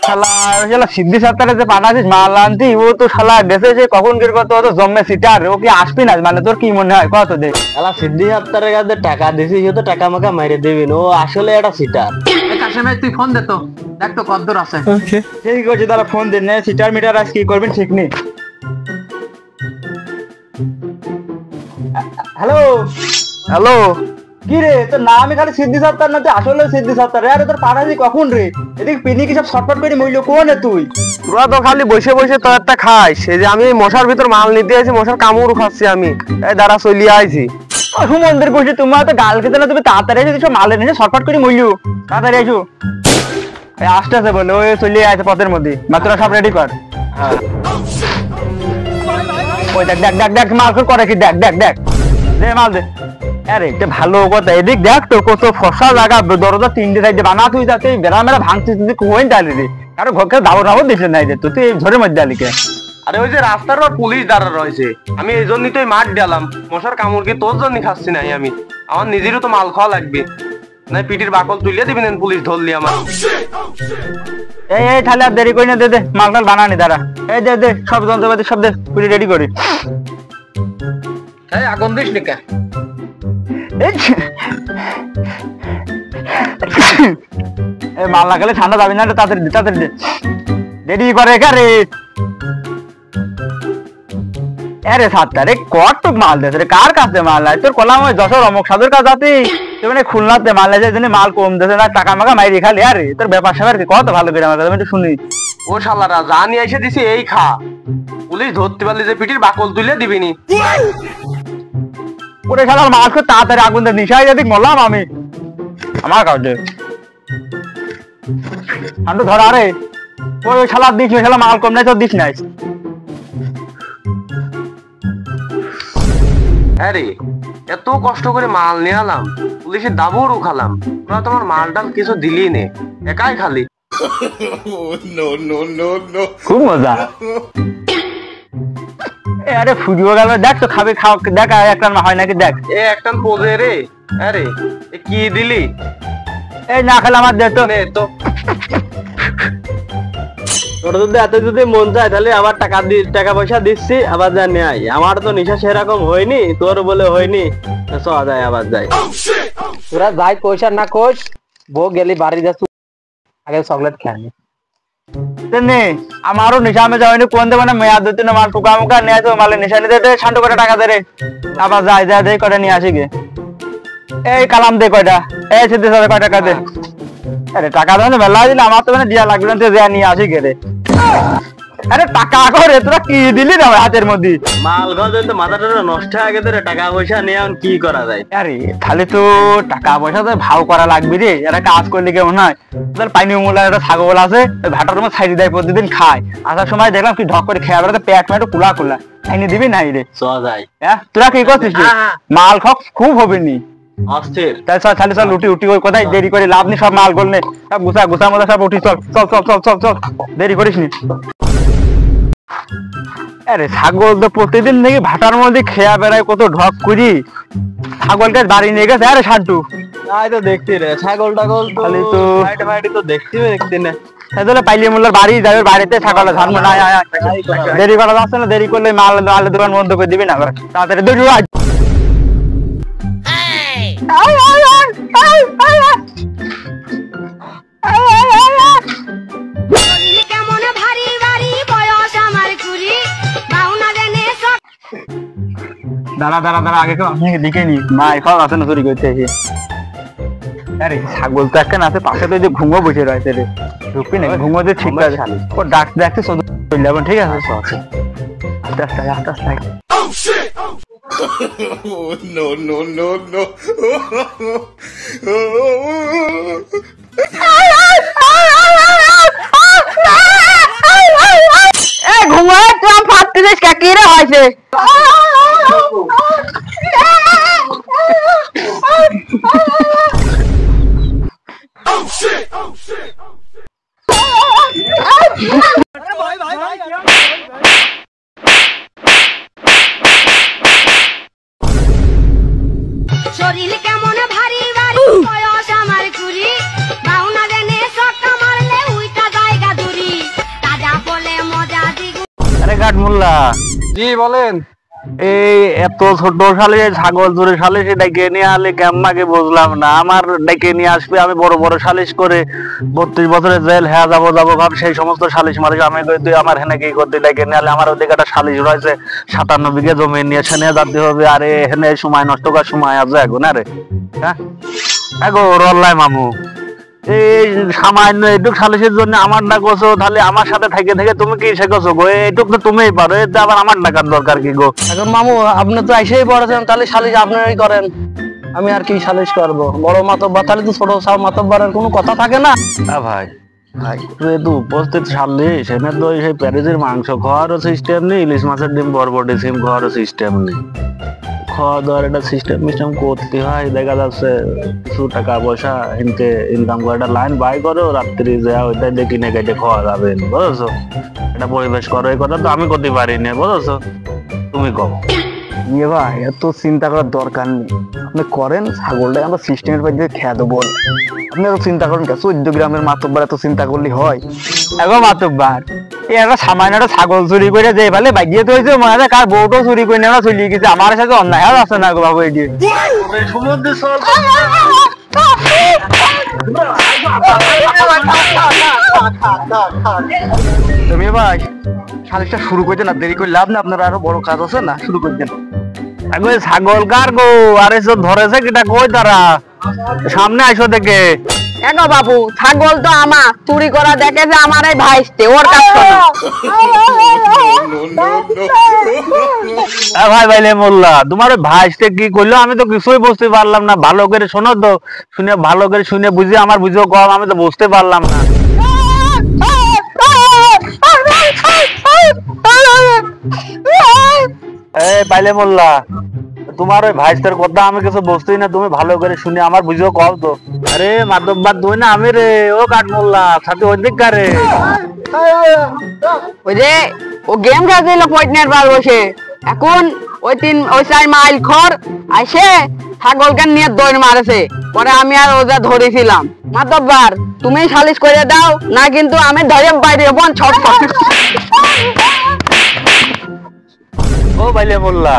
শালা শালা সিদ্ধি সত্তারে যে পাঠাছিস মাল আনতি ও তো শালা গেছে সে কখন গের কত তো জম্মে সিটার ও কি আসবি না মানে তোর কি মনে হয় কত দে শালা সিদ্ধি সত্তারের কাছে টাকা দিছিস ও তো টাকা মাকা মাইরে দিবি ও আসলে একটা সিটার। কাশেম ভাই তুই ফোন দে তো দেখ তো কতদূর আছে। ঠিক আছে তারা ফোন দেন না সিটার মিটার আজ কি করবেন ঠিক নেই। হ্যালো হ্যালো কি রে তোর নাম এখানে সিদ্ধি সত্তার না তুই আসলে সিদ্ধি সত্তার রে আরে তোর পাঠাছি কখন রে এদিকে পিনি কি সব শর্টকাট করে মইলো কোন তুই তোরা তো খালি বসে বসে তো একটা খাই সে যে আমি মশার ভিতর মাল নিতে আইছি মশার কামড় খাচ্ছি আমি এই দাঁড়া চলিয়ে আইছি মন্দির বসে তোমার তো গাল খেতে না তুমি তাড়াতাড়ি এসে সব মালে নিয়ে শর্টকাট করে মইলো তাড়াতাড়ি এসো আস্তে আস্তে বলে ওই চলিয়ে আছে পথের মধ্যে মাত্র সব রেডি কর ওই দেখ দেখ দেখ দেখ মাল করে কি দেখ দেখ দেখ দে মাল দে আরে এটা ভালো কথা এদিক দেখ তোর কত ফসা জায়গা দরজা তিনটে সাইডে বানা তুই যাতে বেড়া মেলা ভাঙছিস তুই কোন ডালি রে কারো ঘরকে দাও দিছে নাই যে তুই ঝড়ের মধ্যে আলিকে আরে ওই যে রাস্তার পর পুলিশ দাঁড়া রয়েছে আমি এই জন্যই তো মাঠ দিলাম মশার কামড় কি তোর জন্য খাচ্ছি নাই আমি আমার নিজেরও তো মাল খাওয়া লাগবে না পিটির বাকল তুলিয়ে দিবি না পুলিশ ধরলি আমার এই এই তাহলে আর দেরি করি না দে দে মাল টাল বানানি দাঁড়া এই দে দে সব যন্ত্রপাতি সব দে পুরি রেডি করি এই আগুন দিস নিকা এই মাল লাগালে ঠান্ডা যাবে না তাড়াতাড়ি দে তাড়াতাড়ি দে রেডি করে কারে আরে সাতটা রে কত মাল দেছে রে কার কাছে মাল আছে তোর কলাম ওই যশোর অমুক সাধুর কাছে আছে তুই মানে খুলনাতে মাল আছে জন্য মাল কম দেছে না টাকা মাকা মাইরি খালি আরে তোর ব্যাপার স্যাপার কি কত ভালো করে আমার কাছে আমি একটু শুনি ও শালারা জানি এসে দিছি এই খা পুলিশ ধরতে পারলে যে পিটির বাকল তুলে দিবিনি ওরে শালার মাল খুব তাড়াতাড়ি আগুন দে নিশাই যদি মরলাম আমি আমার কাছে আমি তো ধর আরে ওই শালা দিস শালা মাল কম নাই তো দিস নাই আরে এত কষ্ট করে মাল নিয়ে আলাম পুলিশের দাবড়ও খালাম তোরা তোমার মালটা কিছু দিলি নে একাই খালি খুব মজা আরে ফুজিও গেল দেখ তো খাবে খাও দেখ একটা হয় নাকি দেখ এ একটা পোজে রে আরে এ কি দিলি এই না খেলে আমার দেখ তো নে তো তোর যদি এত যদি মন চায় তাহলে আমার টাকা পয়সা দিচ্ছি আবার যা নেয় আমার তো নেশা সেরকম হয়নি তোর বলে হয়নি চ যায় আবার যাই তোরা যাই কোষ আর না কোষ বউ গেলি বাড়ি যাচ্ছ আগে চকলেট খেয়ে নে আমারও নেশা আমি যাইনি কোন দেবে না মেয়া দিতে না মাল টুকা মুকা নিয়ে আসো মালে নেশা নিতে দে শান্ত করে টাকা দে রে আবার যাই যাই দে কয়টা নিয়ে আসি গে এই কালাম দে কয়টা এই সিদ্ধি সাথে কয় টাকা দে আরে টাকা দেবে বেলা দিলে আমার তো মানে দিয়া লাগবে না তুই যা নিয়ে আসি গে রে আরে টাকা করে তোরা কি দিলি না হাতের মধ্যে মাল গজে তো মাথাটা নষ্ট হয়ে গেছে রে টাকা পয়সা নিয়ে এখন কি করা যায় আরে তাহলে তো টাকা পয়সা তো ভাও করা লাগবে রে এরা কাজ করলে কেমন হয় তোর পাইনি মোলা একটা ছাগল আছে ভাটার মধ্যে ছাইড়ি দেয় প্রতিদিন খায় আসার সময় দেখলাম কি ঢক করে খেয়ে বেড়াতে পেট মেটে কুলা কুলা আইনি দিবি নাই রে চ যাই হ্যাঁ তোরা কি করছিস মাল খাও খুব হবে নি অস্থির তাই চল তাহলে চল উঠি উঠি ওই কোথায় দেরি করে লাভ নি সব মাল করলে সব গুছা মজা সব উঠি চল চল চল চল চল চল দেরি করিস নি আরে ছাগল তো প্রতিদিন নাকি ভাটার মধ্যে খেয়া বেড়ায় কত ঢক করি ছাগলকে বাড়ি নিয়ে গেছে আরে শান্টু তাই তো দেখছি রে ছাগল টাগল খালি তো ফাইটে তো দেখছি না তাহলে পাইলে মোল্লার বাড়ি যাবে বাড়িতে ছাগল ধান না দেরি করা যাচ্ছে না দেরি করলে মালের দোকান বন্ধ করে দিবি না তাড়াতাড়ি দৌড় দাঁড়া দাঁড়া দাঁড়া আগে কেউ আপনাকে দেখে নি মা এখন আছে না চুরি করতে এসে আরে ছাগল তো একটা আছে পাশে তো যে ঘুমো বসে রয়েছে রে ঢুকবি না ঘুমো যে ঠিক আছে ও ডাক ডাকতে চলে যাবেন ঠিক আছে আস্তে আস্তে আস্তে আস্তে no, no, no, no. ঘুমায় তুই ফাটতে দিস কি রে হয়েছে শরীর কেমন ভারী ভারী বয়স আমার কুড়ি বাউনা দেনে সক্কা মারলে উইটা জায়গা দূরি মোল্লা, জি বলেন। এই এত ছোট সালে ছাগল চুরি সালিশ ডেকে নিয়ে আলে কেমন আগে বুঝলাম না। আমার ডেকে নিয়ে আসবে, আমি বড় বড় সালিশ করে 32 বছরের জেল হ্যাঁ যাবো ভাব, সেই সমস্ত সালিশ মালিশ আমি কই তুই আমার হেনে কি করতে ডেকে নিয়ে আলে? আমার ওদিকে একটা সালিশ রয়েছে 57 বিঘে জমি নিয়ে সে নিয়ে যাতে হবে। আরে হেনে সময় নষ্ট করার সময় আছে এখন? আরে হ্যাঁ এগো রল্লাই মামু, এই সামান্য এইটুক সালিশের জন্য আমার ডাকছো, তাহলে আমার সাথে থেকে থেকে তুমি কি শেখছো গো? এইটুক তো তুমিই পারো, এতে আবার আমার ডাকার দরকার কি গো? এখন মামু আপনি তো এসেই পড়েছেন, তাহলে সালিশ আপনারাই করেন, আমি আর কি সালিশ করব? বড় মাতব্বর, তাহলে তো ছোট মাতব্বরের কোনো কথা থাকে না। ভাই ভাই তুই তো উপস্থিত সালিশ, এনে তো সেই প্যারিসের মাংস খাওয়ারও সিস্টেম নেই, ইলিশ মাছের ডিম বরবটি সিম খাওয়ারও সিস্টেম নেই। খাওয়া দাওয়ার একটা সিস্টেম করতে হয়। দেখা যাচ্ছে কিছু টাকা পয়সা হিনতে ইনকাম করে একটা লাইন বাই করো, রাত্রি যা ওইটাই দিয়ে কিনে কেটে খাওয়া যাবে, বুঝেছো? এটা পরিবেশ করো, এই কথা তো আমি করতে পারি না, বুঝেছো? তুমি কও। ইয়ে ভাই এত চিন্তা করার দরকার নেই, আপনি করেন ছাগলটা আমরা সিস্টেমের পর দিয়ে খেয়ে দেবো। আপনি এত চিন্তা করেন কে? 14 গ্রামের মাতব্বর এত চিন্তা করলে হয়? এগো মাতব্বার, এই একটা সামান্য একটা ছাগল চুরি করে যে ফেলে বাগিয়ে তো হয়েছে, মনে হয় কার বউটাও চুরি করে নেওয়া চলিয়ে গেছে। আমার সাথে অন্যায় আর আছে না গো বাবু? এটি তুমি ভাই সালিশটা শুরু করতে না, দেরি করে লাভ না, আপনার আরো বড় কাজ আছে না, শুরু করে দেন। এগো ছাগল কার গো? আরে সব ধরেছে কিটা কই তারা? সামনে আইসো দেখে। এগো বাবু, ছাগল তো আমার, চুরি করা দেখেছে আমার এই ভাইস্তে, ওর কাজ করো। ভাই ভাইলে মোল্লা, তোমার ভাইস্তে কি করলো আমি তো কিছুই বুঝতে পারলাম না। ভালো করে শোনো তো, শুনে ভালো করে শুনে বুঝি, আমার বুঝেও কম, আমি তো বুঝতে পারলাম না। এই পাইলে মোল্লা, তোমার ওই ভাইস্তের কথা আমি কিছু বুঝতেই না, তুমি ভালো করে শুনে আমার বুঝেও কম তো। আরে মাধববাদ দুই না আমি রে, ও কাঠ মোল্লা সাথে ওই দিক কারে। ওই যে ও গেম খেলছিল পয়টনের পার বসে, এখন ওই 4 মাইল খর আইসে ছাগলকে নিয়ে দৌড় মারেছে, পরে আমি আর ওজা ধরেছিলাম। মাতব্বার তুমি সালিশ করে দাও না, কিন্তু আমি ধরে বাইরে বোন ছট ছট। ও ভাইলে মোল্লা,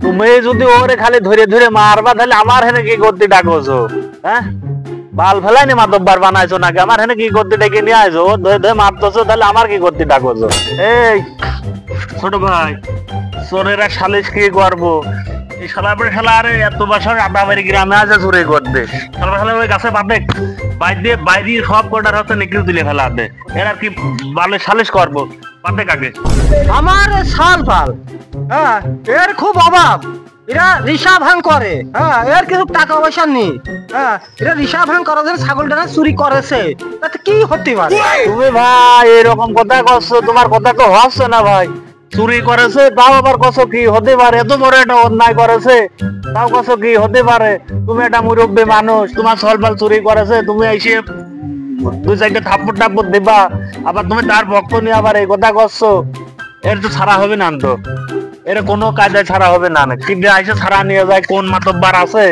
তুমি যদি ওরে খালি ধরে ধরে মারবা, তাহলে আমার হেনে কি করতে ডাকছো? হ্যাঁ বাল ফেলাইনি মাতব্বার বানাইছো নাকি? আমার হেনে কি করতে ডেকে নিয়ে আইছো? ও ধরে ধরে মারতেছো, তাহলে আমার কি করতে ডাকছো? এই ছোট ভাই, চোরেরা সালিশ কি করবো? এই শালা আরে এত বছর আদাবাড়ি গ্রামে আছে চুরি করতে, শালা ওই গাছে বাঁধে বাইরে সব কটার হচ্ছে নিকিল তুলে ফেলা দে। এরা কি বালে সালিশ করবো? বাঁধে কাকে? আমার সাল ফাল, হ্যাঁ এর খুব অভাব, এরা রিসা ভাঙ করে, হ্যাঁ এর কিছু টাকা পয়সা নেই, হ্যাঁ এরা রিসা ভাঙ করার জন্য ছাগলটা চুরি করেছে, তাতে কি হতে পারে? তুমি ভাই এরকম কথা করছো, তোমার কথা তো হচ্ছে না ভাই। চুরি করেছে তাও আবার কছো কি হতে পারে? এত বড় একটা অন্যায় করেছে তাও কছো কি হতে পারে? তুমি একটা মুরব্বী মানুষ, তোমার সলবাল চুরি করেছে, তুমি এসে 2-4টা থাপ্পড় টাপ্পড় দেবা, আবার তুমি তার পক্ষ নিয়ে আবার এই কথা করছো? এর তো ছাড়া হবে না তো, এর কোনো কায়দায় ছাড়া হবে না। কি আইসে ছাড়া নিয়ে যায়, কোন মাতব্বার আছে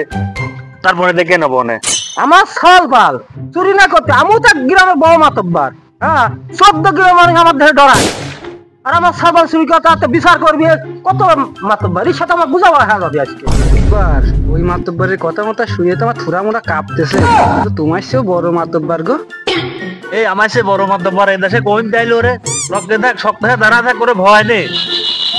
তারপরে দেখে নেবো না। আমার সাল ফাল চুরি না করতে, আমিও তো গ্রামের বড় মাতব্বার, হ্যাঁ 14 গ্রামের আমার ধরে ডরায়, আর আমার সাবাল চুরি করতে বিচার করবি কত মাতব্বার, এর সাথে আমার বুঝাবো হ্যাঁ যাবে আজকে। এবার ওই মাতব্বারের কথা মতো শুয়ে তো আমার থুরা মোড়া কাঁপতেছে, তোমার সেও বড় মাতব্বার গো। এই আমার সে বড় মাতব্বার এই দেশে কোন চাইলো রে? রক্তে থাক শক্ত হয়ে দাঁড়া থাক করে ভয় নেই।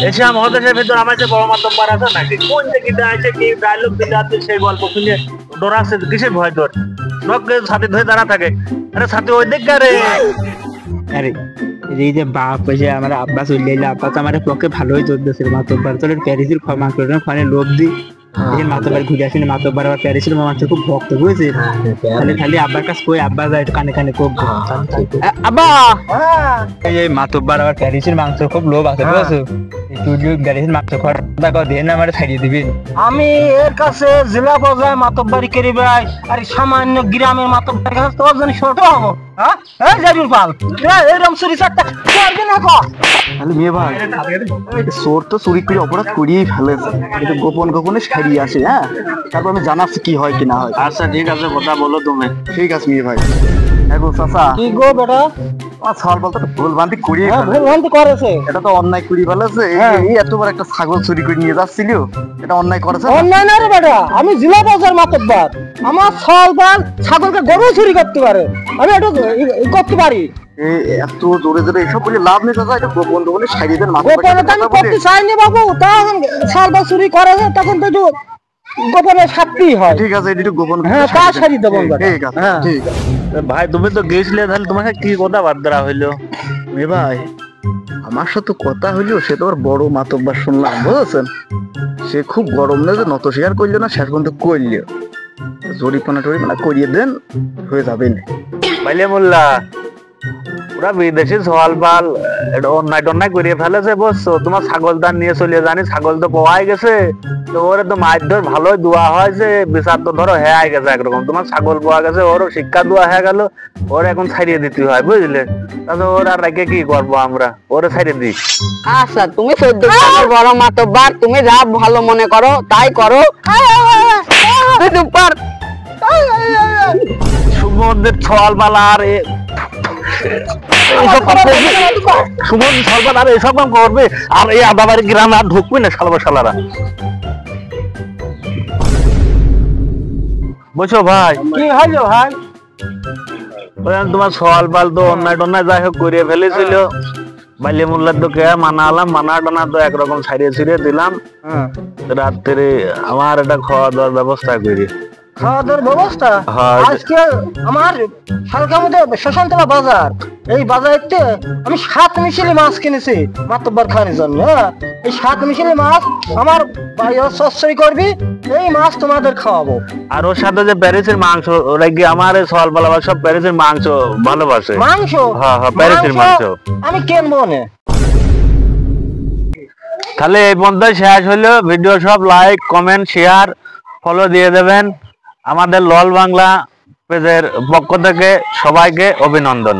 এসে মহাদেশের ভেতর আমার যে বড় মাতব্বার আছে নাকি? কোন দিকে আছে কি ডায়লগ দিলে আছে, সেই গল্প শুনে ডরাচ্ছে, কিসের ভয় তোর? রক্তে ছাতি ধরে দাঁড়া থাকে। আরে ছাতি ওই দিক রে। আরে এই যে বাপ এসে আমার আব্বা চলে এলো, আব্বা তো আমার পক্ষে ভালোই চলতেছিল। মাতব্বার তোর প্যারিসের ফোনে লোভ দিই, মাতব্বার ঘুরে আসেনি, মাতব্বার আবার প্যারিসের মামার খুব ভক্ত বুঝেছে, তাহলে খালি আব্বার কাছে কই আব্বা যায় একটু কানে কানে করবো। আব্বা এই মাতব্বার আবার প্যারিসের মাংস খুব লোভ আছে বুঝেছো, প্যারিসের মাংস খাওয়ার দিয়ে না আমার ছাড়িয়ে দিবেন। আমি এর কাছে জেলা পর্যায়ে মাতব্বারি করি ভাই, আর সামান্য গ্রামের মাতব্বার কাছে তোর জন্য ছোট হবো? হ্যাঁ এই জাবির পাল এরকম চুরি চারটা করবি না কো? তাহলে মেয়ে ভাই চোর তো চুরি করে অপরাধ করিয়েই ফেলেছে, কিন্তু গোপন গোপনে সারিয়ে আসে, হ্যাঁ তারপর আমি জানাচ্ছি কি হয় কি না হয়। আচ্ছা ঠিক আছে, কথা বলো তুমি। ঠিক আছে মেয়ে ভাই। হ্যাঁ গো চাচা। কি গো বেটা? আমার ছাগল বলতে ভুল ভ্রান্তি করিয়ে হ্যাঁ ভুল ভ্রান্তি করেছে। এটা তো অন্যায় করি ফেলেছে। এই এত বড় একটা ছাগল চুরি করে নিয়ে যাচ্ছিল, এটা অন্যায় করেছে। অন্যায় না রে বেটা, আমি জেলা বাজার মাতব্বর, আমার ছাগল ছাগলকে গরু চুরি করতে পারে, আমি এটা করতে পারি। এত জোরে জোরে এসব বলে লাভ নেই চাচা, এটা গোপন গোপনে সাইডে দেন। গোপনে তো আমি করতে চাইনি বাবু, তখন ছাগল চুরি করেছে তখন তো একটু গোপনে শাস্তি হয়। ঠিক আছে, এটা একটু গোপন। হ্যাঁ তা সারি দেবো। ঠিক আছে, ঠিক আছে। ভাই তুমি তো গেছিলে, তাহলে তোমাকে কি কথা বার্তা হইলো? এ ভাই আমার সাথে কথা হইলো, সে তো বড় মাতব্বার শুনলাম, বুঝেছেন? সে খুব গরম নেই যে নত স্বীকার করলো না, শেষ পর্যন্ত করলো। জরিপানা টরিপানা করিয়ে দেন, হয়ে যাবে না। বাইলে মোল্লা ওরা বিদেশি সওয়াল পাল এটা অন্যায় টন্যায় করিয়ে ফেলেছে, বুঝছো? তোমার ছাগল দান নিয়ে চলে জানি, ছাগল তো পাওয়াই গেছে, তো ওরে তো মারধর ভালোই দোয়া হয়েছে, বিচার তো ধরো হয়ে গেছে একরকম। তোমার ছাগল পাওয়া গেছে, ওরও শিক্ষা দোয়া হয়ে গেল, ওর এখন ছাড়িয়ে দিতে হয়, বুঝলে? তাহলে ওর আর রেখে কি করবো আমরা, ওরে ছাড়িয়ে দিই। আচ্ছা তুমি 14 গ্রামের বড় মাতব্বর, তুমি যা ভালো মনে করো তাই করো। সুমনদের ছল পালা আর এইসব সুমন ছলপাল আর এইসব কাম করবে, আর এই আদাবাড়ি গ্রামে আর ঢুকবে না শালারা, বুঝছো ভাই? কি হলো ভাই? তোমার সওয়াল পাল তো অন্যায় টন্যায় যাই হোক করিয়ে ফেলেছিল, বাইলে মোল্লার তো কে মানালাম, মানা টানা তো একরকম ছাড়িয়ে ছিড়িয়ে দিলাম। রাত্রে আমার একটা খাওয়া দাওয়ার ব্যবস্থা করি। খাওয়া দাওয়ার ব্যবস্থা? আজকে আমার হালকার মধ্যে শ্মশানতলা বাজার, এই বাজারতে আমি 7 মিশালি মাছ কিনেছি মাতব্বর খাওয়ার জন্য। এই 7 মিশালি মাছ আমার ভাইয়া সস্যই করবি, এই মাছ তোমাদের খাওয়াবো। আর ওর সাথে যে প্যারিসের মাংস, ওরা কি আমার সওয়াল পালা সব প্যারিসের মাংস ভালোবাসে। মাংস? হ্যাঁ হ্যাঁ, প্যারিসের মাংস আমি কিনবো না। তাহলে এই পর্যন্ত শেষ হলো ভিডিও। সব লাইক কমেন্ট শেয়ার ফলো দিয়ে দেবেন। আমাদের লল বাংলা পেজের পক্ষ থেকে সবাইকে অভিনন্দন।